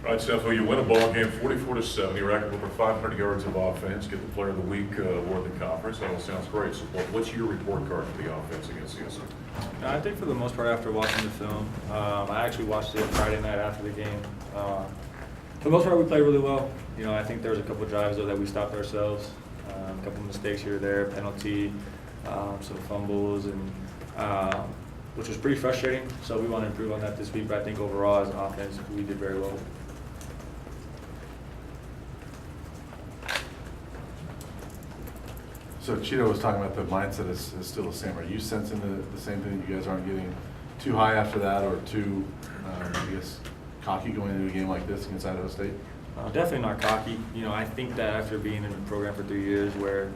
All right, Sefo, you win a ball game 44-7. You rack up over 500 yards of offense, get the Player of the Week award in the conference. That all sounds great. So what's your report card for the offense against CSU? I think for the most part, after watching the film, I actually watched it Friday night after the game. For the most part, we played really well. You know, I think there was a couple drives though that we stopped ourselves, a couple mistakes here or there, penalty, some fumbles, and which was pretty frustrating. So we want to improve on that this week. But I think overall, as an offense, we did very well. So Cheeto was talking about the mindset is still the same. Are you sensing the same thing? You guys aren't getting too high after that, or too, I guess, cocky going into a game like this against Idaho State? Definitely not cocky. You know, I think that after being in the program for 3 years, where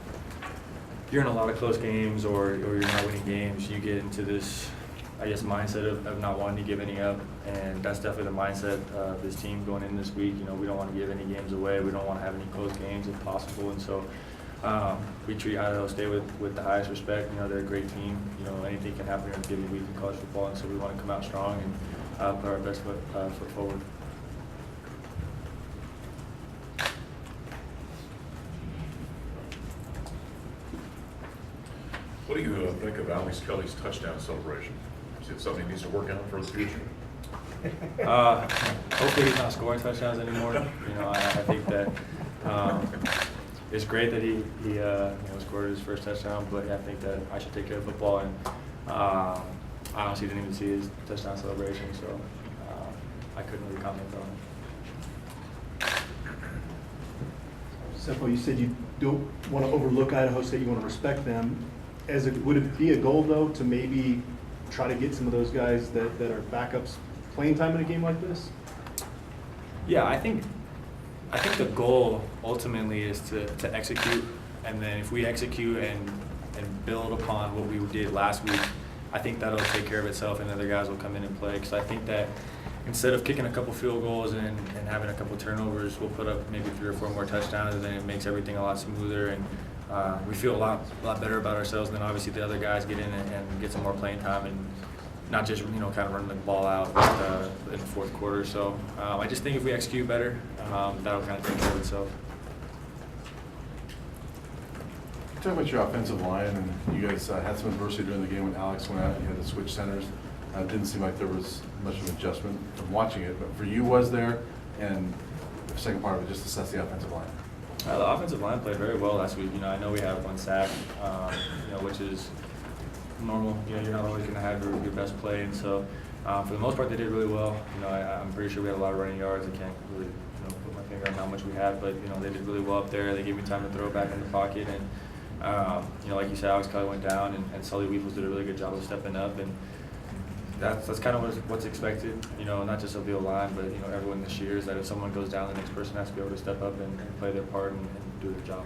you're in a lot of close games or you're not winning games, you get into this, I guess, mindset of not wanting to give any up, and that's definitely the mindset of this team going in this week. You know, we don't want to give any games away. We don't want to have any close games if possible, and so we treat Idaho State with the highest respect. You know, they're a great team. You know, anything can happen in a given week in college football, and so we want to come out strong and put our best foot forward. What do you think of Alex Kelly's touchdown celebration? Is it something he needs to work on for the future? Hopefully he's not scoring touchdowns anymore. You know, I think that it's great that he scored his first touchdown, but I think that I should take care of football, and I honestly didn't even see his touchdown celebration, so I couldn't really comment on it. Sefo, you said you don't want to overlook Idaho State, you want to respect them. Would it be a goal, though, to maybe try to get some of those guys that are backups playing time in a game like this? Yeah, I think the goal ultimately is to execute, and then if we execute and build upon what we did last week, I think that'll take care of itself, and other guys will come in and play. Because I think that instead of kicking a couple field goals and having a couple turnovers, we'll put up maybe 3 or 4 more touchdowns, and then it makes everything a lot smoother, and we feel a lot better about ourselves. And then obviously the other guys get in and get some more playing time, and not just kind of running the ball out in the fourth quarter. So I just think if we execute better, that'll kind of take care of itself. Talk about your offensive line, and you guys had some adversity during the game when Alex went out. You had to switch centers. It didn't seem like there was much of an adjustment from watching it, but for you, was there? And the second part of it, just assess the offensive line. The offensive line played very well last week. You know, I know we have 1 sack, which is normal. You know, you're not always going to have your best play, and so for the most part, they did really well. You know, I'm pretty sure we had a lot of running yards. I can't really put my finger on how much we had, but they did really well up there. They gave me time to throw it back in the pocket, and like you said, Alex Kelly went down, and Sully Weevils did a really good job of stepping up, and that's kind of what's expected. You know, not just of the O-line, but everyone this year, is that if someone goes down, the next person has to be able to step up and play their part and do their job.